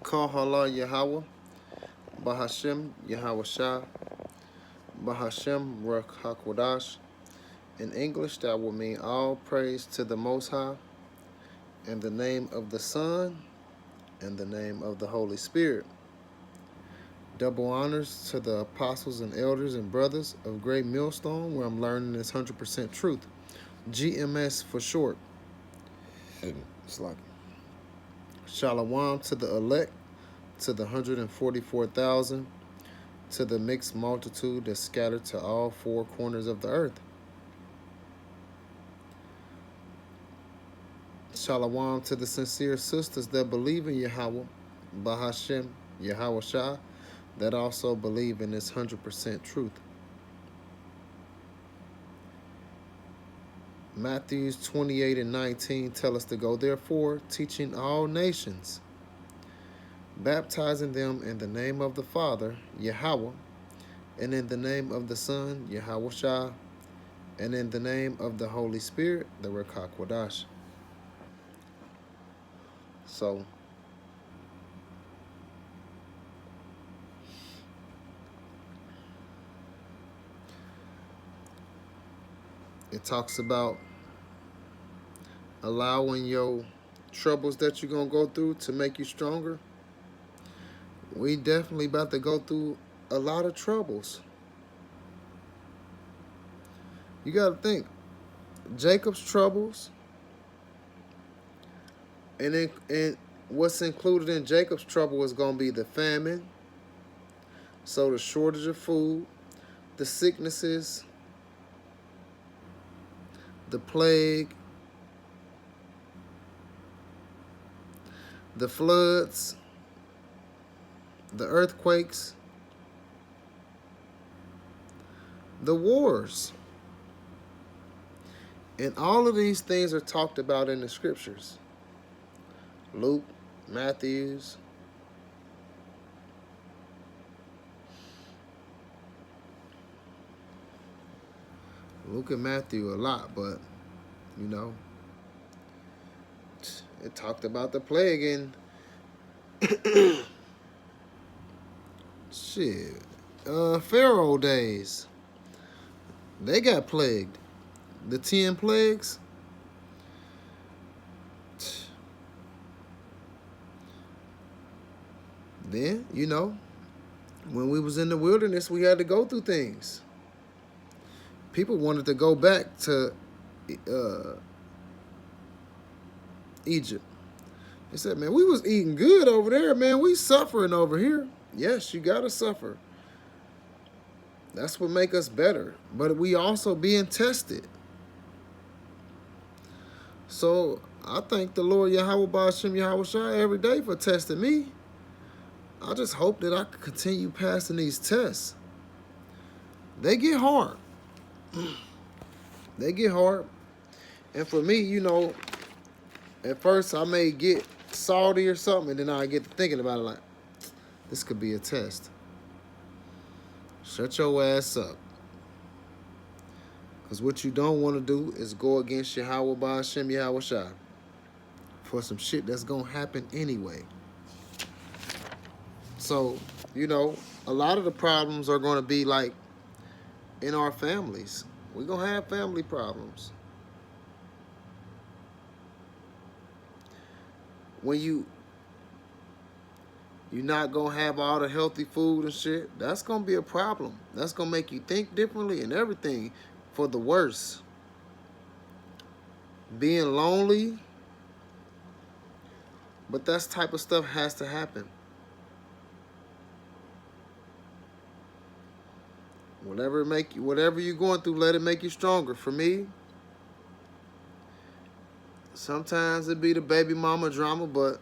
Kahala Yahweh, Bahashem Yahweh Shah, Bahashem Ruach HaKodash. In English, that will mean all praise to the Most High, in the name of the Son, and the name of the Holy Spirit. Double honors to the apostles and elders and brothers of Great Millstone, where I'm learning this 100% truth. GMS for short. It's like Shalom to the elect, to the 144,000, to the mixed multitude that's scattered to all four corners of the earth. Shalom to the sincere sisters that believe in Yahweh, Bahashem, Yahweh Shah, that also believe in this 100% truth. Matthews 28 and 19 tell us to go, therefore, teaching all nations, baptizing them in the name of the Father, Yahweh, and in the name of the Son, Yahweh Shah, and in the name of the Holy Spirit, the Ruach HaKodash. So, it talks about allowing your troubles that you're going to go through to make you stronger. We definitely about to go through a lot of troubles. You got to think, Jacob's troubles, and what's included in Jacob's trouble is going to be the famine, so the shortage of food, the sicknesses, the plague, the floods, the earthquakes, the wars. And all of these things are talked about in the scriptures. Luke, Matthews. Luke and Matthew a lot, but, you know, it talked about the plague in shit. Pharaoh days. They got plagued. The 10 plagues. Then, you know, when we was in the wilderness, we had to go through things. People wanted to go back to Egypt. They said, man, we was eating good over there, man. We suffering over here. Yes, you got to suffer. That's what make us better. But we also being tested. So I thank the Lord Yahweh Ba'ashem Yahweh Shai every day for testing me. I just hope that I can continue passing these tests. They get hard. They get hard. And for me, you know, at first I may get salty or something, and then I get to thinking about it like, this could be a test. Shut your ass up. Because what you don't want to do is go against Yahweh Ba'ashem Yahweh Shai for some shit that's going to happen anyway. So, you know, a lot of the problems are going to be like in our families. We're going to have family problems. When you're not going to have all the healthy food and shit, that's going to be a problem. That's going to make you think differently and everything for the worse. Being lonely, but that type of stuff has to happen. Whatever you're going through, let it make you stronger. For me, sometimes it be the baby mama drama, but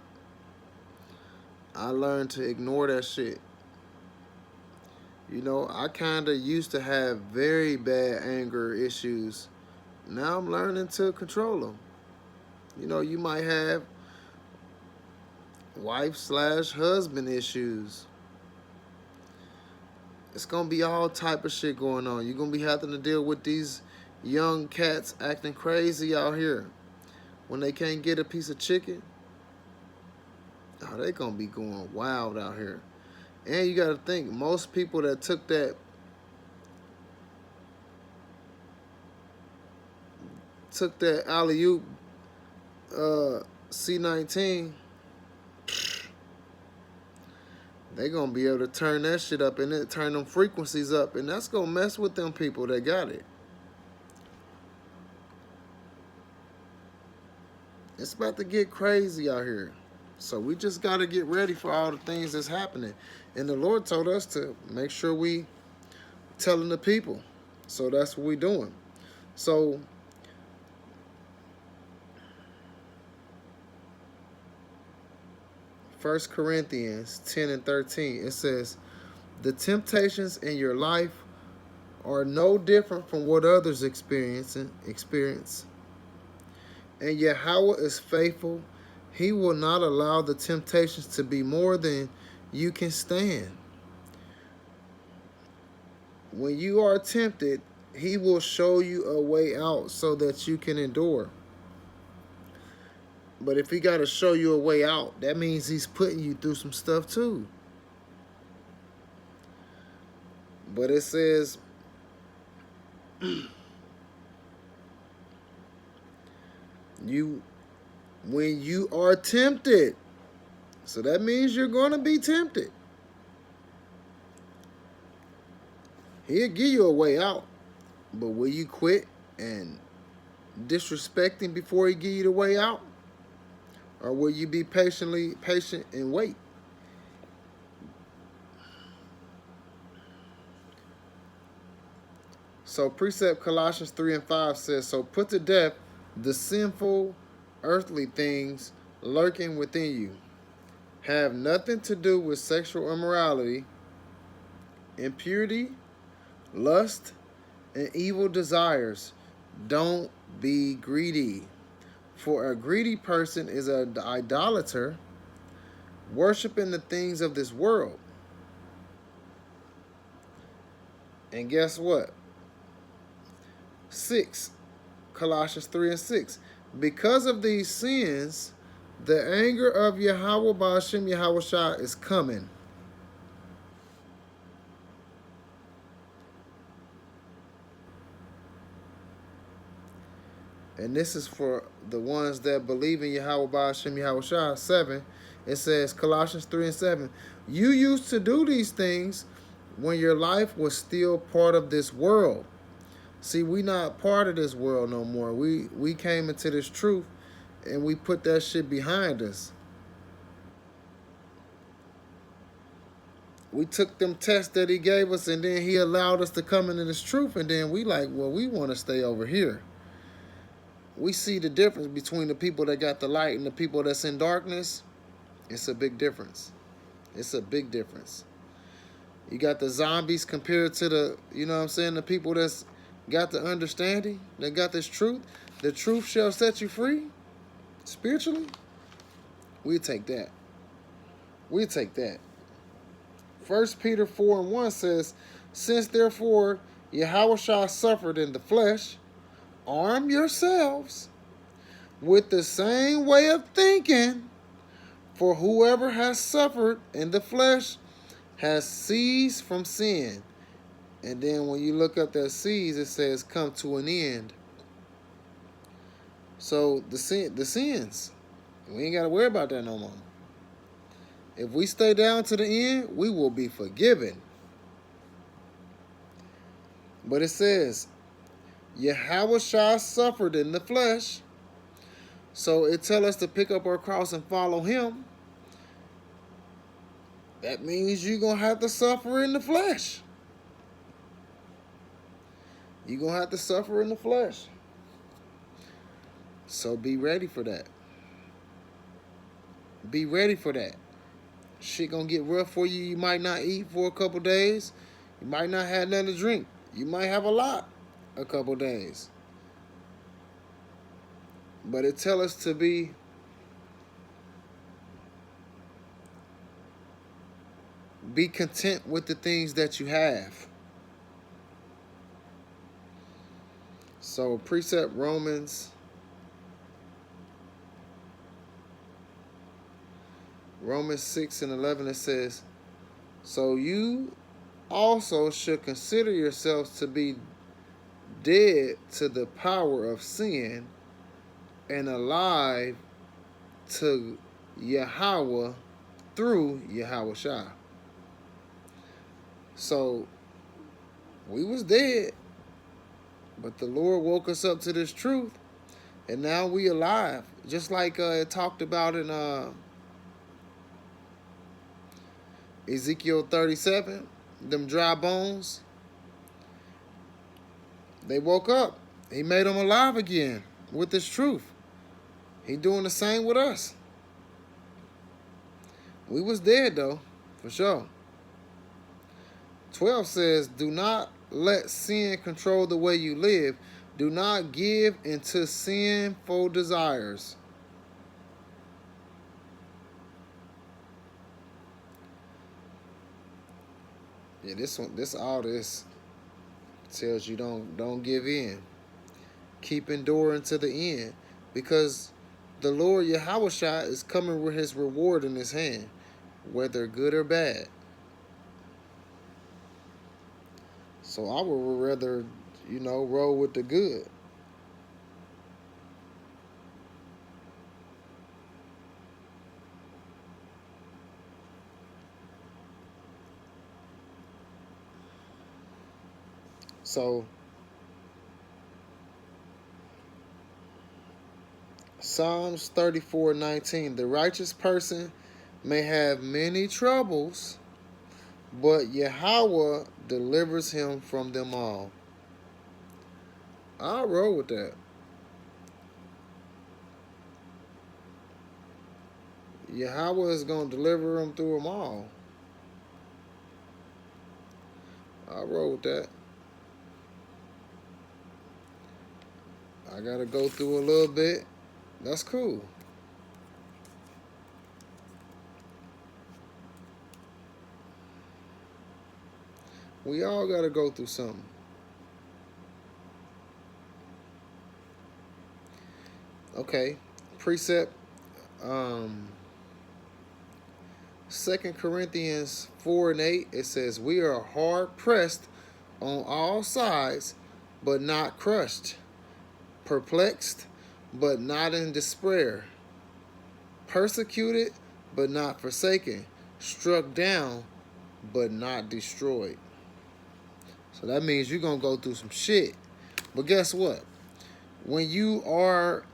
I learned to ignore that shit. You know, I kind of used to have very bad anger issues. Now I'm learning to control them. You know, you might have wife/husband issues. It's going to be all type of shit going on. You're going to be having to deal with these young cats acting crazy out here when they can't get a piece of chicken. Oh, they gonna be going wild out here. And you gotta think, most people that took that alley oop C19, they gonna be able to turn that shit up and then turn them frequencies up, and that's gonna mess with them people that got it. It's about to get crazy out here. So we just gotta get ready for all the things that's happening. And the Lord told us to make sure we telling the people. So that's what we doing. So First Corinthians 10 and 13, it says, the temptations in your life are no different from what others experience, and Yahweh is faithful. He will not allow the temptations to be more than you can stand. When you are tempted, he will show you a way out so that you can endure. But if he got to show you a way out, that means he's putting you through some stuff too. But it says, when you are tempted, so that means you're going to be tempted. He'll give you a way out. But will you quit and disrespect him before he give you the way out? Or will you be patient and wait? So precept Colossians 3 and 5 says, so put to death the sinful earthly things lurking within you. Have nothing to do with sexual immorality, impurity, lust, and evil desires. Don't be greedy. For a greedy person is an idolater, worshiping the things of this world. And guess what? 6, Colossians 3 and 6. Because of these sins, the anger of Yahweh Ba'ashem Yahweh Shah is coming. And this is for the ones that believe in Yahweh Ba'ashem Yahweh Shah. 7, it says, Colossians 3 and 7. You used to do these things when your life was still part of this world. See, we not part of this world no more. We came into this truth and we put that shit behind us. We took them tests that he gave us and then he allowed us to come into this truth, and then we like, well, we want to stay over here. We see the difference between the people that got the light and the people that's in darkness. It's a big difference. It's a big difference. You got the zombies compared to the, you know what I'm saying, the people that's got the understanding, that got this truth. The truth shall set you free spiritually. We take that. We take that. 1 Peter 4 and 1 says, since therefore Yahweh Shah suffered in the flesh, arm yourselves with the same way of thinking, for whoever has suffered in the flesh has ceased from sin. And then when you look up that cease, it says come to an end. So the sins, we ain't got to worry about that no more. If we stay down to the end, we will be forgiven. But it says, Yahweh Shah suffered in the flesh. So it tells us to pick up our cross and follow him. That means you're going to have to suffer in the flesh. You're going to have to suffer in the flesh. So be ready for that. Be ready for that. Shit going to get rough for you. You might not eat for a couple days. You might not have nothing to drink. You might have a lot a couple days. But it tells us to be content with the things that you have. So precept Romans 6 and 11, it says, so you also should consider yourselves to be dead to the power of sin and alive to Yahweh through Yahweh Shah. So we was dead, but the Lord woke us up to this truth, and now we alive. Just like it talked about in Ezekiel 37, them dry bones, they woke up. He made them alive again with this truth. He doing the same with us. We was dead though, for sure. 12 says, do not let sin control the way you live. Do not give into sinful desires. Yeah, all this tells you don't give in. Keep enduring to the end, because the Lord Yahushua is coming with his reward in his hand, whether good or bad. So I would rather, roll with the good. So Psalms 34:19, the righteous person may have many troubles, but Yahweh delivers him from them all. I'll roll with that. Yahweh is going to deliver him through them all. I'll roll with that. I got to go through a little bit. That's cool. We all got to go through something. Okay. Precept. 2 Corinthians 4 and 8. It says, we are hard pressed on all sides, but not crushed. Perplexed, but not in despair. Persecuted, but not forsaken. Struck down, but not destroyed. So that means you're going to go through some shit. But guess what? When you are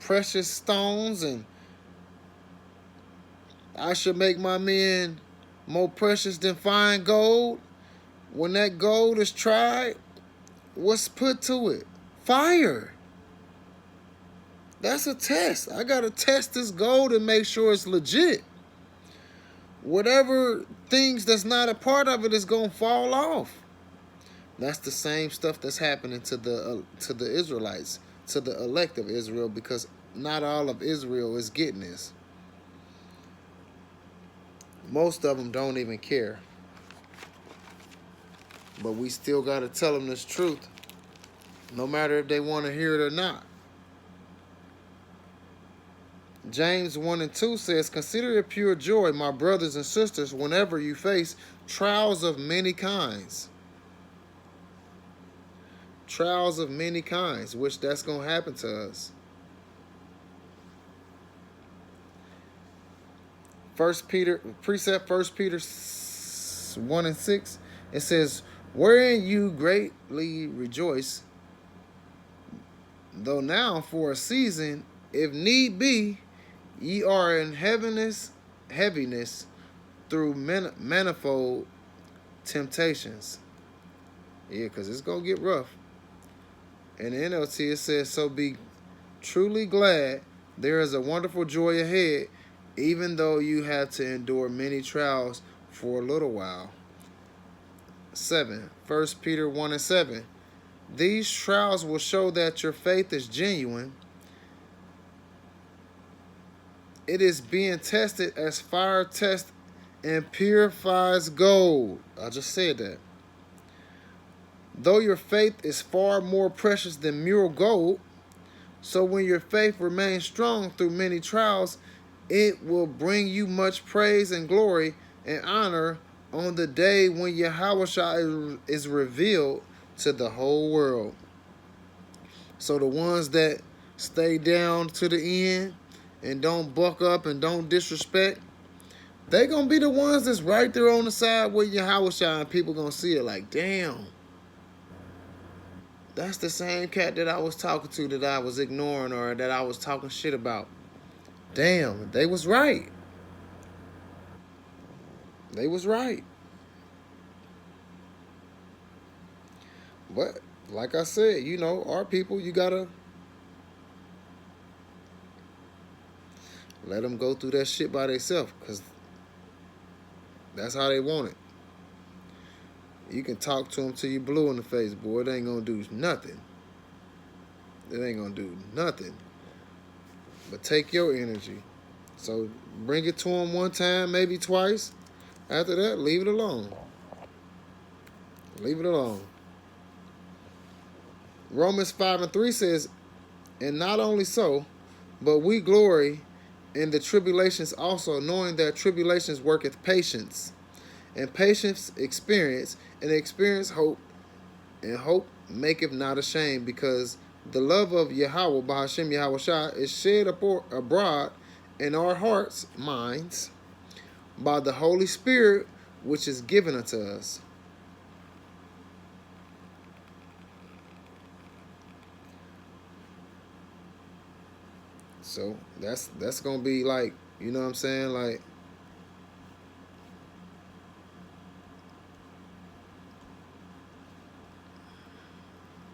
precious stones, and I should make my men more precious than fine gold, when that gold is tried, what's put to it? Fire. That's a test. I got to test this gold and make sure it's legit. Whatever things that's not a part of it is going to fall off. That's the same stuff that's happening to the Israelites, to the elect of Israel, because not all of Israel is getting this. Most of them don't even care. But we still got to tell them this truth, no matter if they want to hear it or not. James 1 and 2 says, consider it pure joy, my brothers and sisters, whenever you face trials of many kinds. Trials of many kinds, which that's going to happen to us. 1 Peter 1 and 6, it says, wherein you greatly rejoice, though now for a season, if need be, ye are in heaviness through manifold temptations. Yeah, because it's going to get rough. In the NLT, it says, so be truly glad, there is a wonderful joy ahead, even though you have to endure many trials for a little while. 1 Peter 1 and 7. These trials will show that your faith is genuine. It is being tested as fire tests and purifies gold. I just said that. Though your faith is far more precious than pure gold, so when your faith remains strong through many trials, It will bring you much praise and glory and honor on the day when Yahweh is revealed to the whole world. So the ones that stay down to the end and don't buck up and don't disrespect, they gonna be the ones that's right there on the side with Yahweh, and people gonna see it like, damn, that's the same cat that I was talking to, that I was ignoring, or that I was talking shit about. Damn, they was right. They was right. But like I said, our people, you gotta let them go through that shit by themselves, because that's how they want it. You can talk to them till you blue in the face, boy. It ain't gonna do nothing. It ain't gonna do nothing but take your energy. So bring it to them one time, maybe twice. After that, leave it alone. Leave it alone. Romans 5:3 says, and not only so, but we glory in the tribulations also, knowing that tribulations worketh patience, and patience experience, and experience hope, and hope maketh not ashamed, because the love of Yahweh, Bahashem Yahweh Shah, is shed abroad in our hearts, minds, by the Holy Spirit, which is given unto us. So that's gonna be like, you know what I'm saying? Like,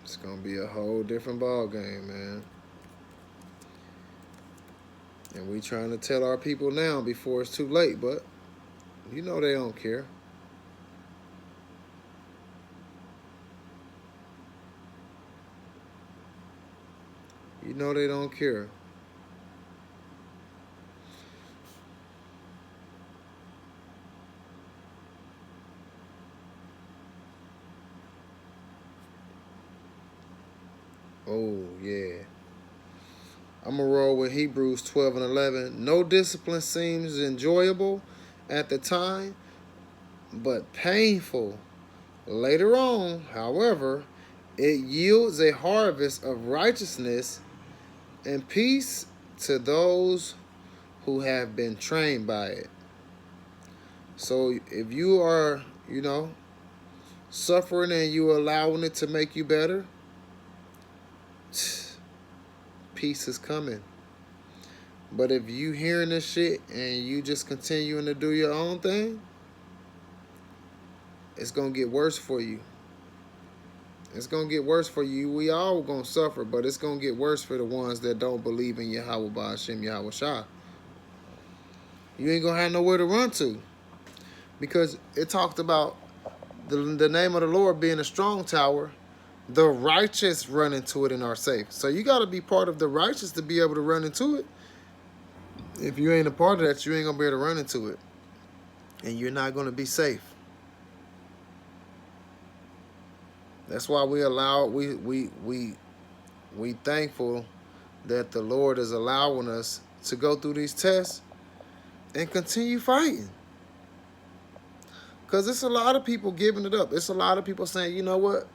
it's gonna be a whole different ball game, man. And we trying to tell our people now before it's too late, but they don't care. They don't care. Oh, yeah. I'm going to roll with Hebrews 12:11. No discipline seems enjoyable at the time, but painful later on. However, it yields a harvest of righteousness and peace to those who have been trained by it. So if you are, suffering and you allowing it to make you better, peace is coming. But if you hearing this shit and you just continuing to do your own thing, it's going to get worse for you. It's going to get worse for you. We all going to suffer, but it's going to get worse for the ones that don't believe in Yahweh Ba'ashem Yahweh Shah. You ain't going to have nowhere to run to. Because it talked about the name of the Lord being a strong tower. The righteous run into it and are safe. So you got to be part of the righteous to be able to run into it. If you ain't a part of that, you ain't going to be able to run into it. And you're not going to be safe. That's why we thankful that the Lord is allowing us to go through these tests and continue fighting. Because it's a lot of people giving it up. It's a lot of people saying, you know what?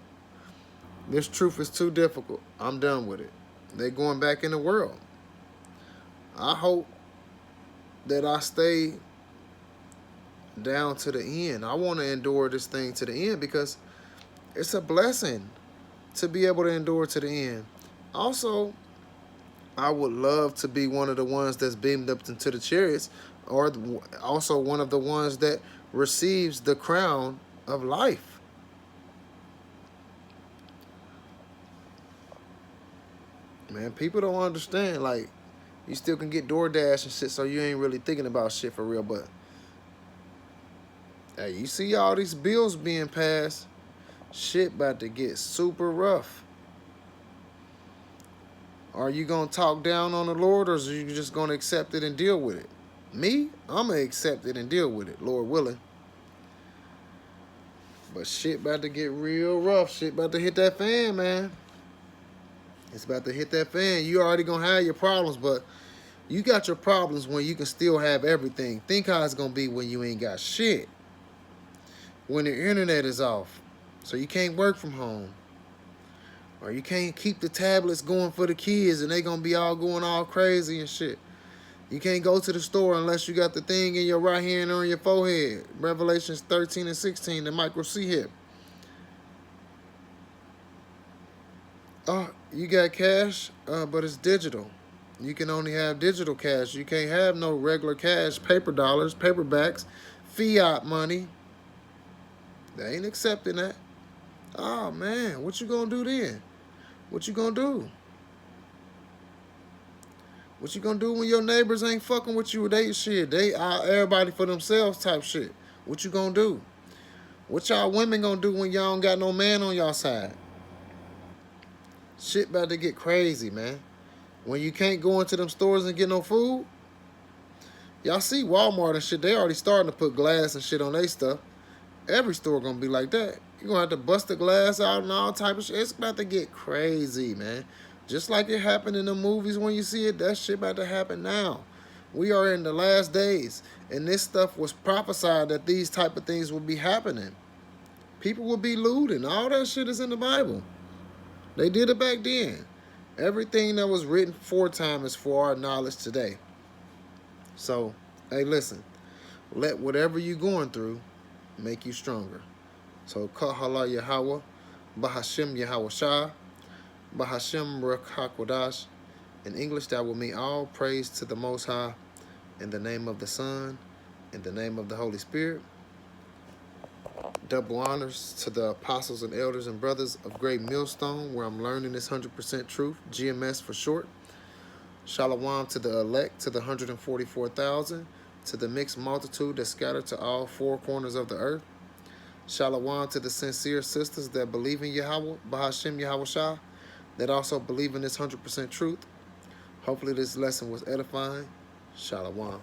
This truth is too difficult. I'm done with it. They're going back in the world. I hope that I stay down to the end. I want to endure this thing to the end because it's a blessing to be able to endure to the end. Also, I would love to be one of the ones that's beamed up into the chariots, or also one of the ones that receives the crown of life. Man, people don't understand. Like, you still can get DoorDash and shit, so you ain't really thinking about shit for real. But hey, you see all these bills being passed, shit about to get super rough. Are you going to talk down on the Lord, or are you just going to accept it and deal with it? Me, I'm going to accept it and deal with it, Lord willing. But shit about to get real rough. Shit about to hit that fan, man. It's about to hit that fan. You already going to have your problems, but You got your problems when you can still have everything. Think how it's going to be when you ain't got shit. When the internet is off. So you can't work from home. Or you can't keep the tablets going for the kids and they going to be all going all crazy and shit. You can't go to the store unless you got the thing in your right hand or in your forehead. Revelations 13 and 16, the micro C hip. Oh, you got cash, but it's digital. You can only have digital cash. You can't have no regular cash, paper dollars, paperbacks, fiat money. They ain't accepting that. Oh, man, what you gonna do then? What you gonna do? What you gonna do when your neighbors ain't fucking with you? They shit. They are everybody for themselves type shit. What you gonna do? What y'all women gonna do when y'all don't got no man on y'all side? Shit about to get crazy, man. When you can't go into them stores and get no food, y'all see Walmart and shit, they already starting to put glass and shit on their stuff. Every store gonna be like that. You're gonna have to bust the glass out and all type of shit. It's about to get crazy, man. Just like it happened in the movies when you see it, that shit about to happen now. We are in the last days, and this stuff was prophesied that these type of things would be happening. People would be looting. All that shit is in the Bible. They did it back then. Everything that was written for time is for our knowledge today. So, hey, listen. Let whatever you're going through make you stronger. So, Kahala Yahweh, Bahashem Yahweh Shah, Bahashem Ruach HaKodash. In English, that will mean all praise to the Most High, in the name of the Son, in the name of the Holy Spirit. Double honors to the apostles and elders and brothers of Great Millstone, where I'm learning this 100% truth, GMS for short. Shalom to the elect, to the 144,000, to the mixed multitude that scattered to all four corners of the earth. Shalom to the sincere sisters that believe in Yahweh, Bahashem Yahweh Shah, that also believe in this 100% truth. Hopefully this lesson was edifying. Shalom.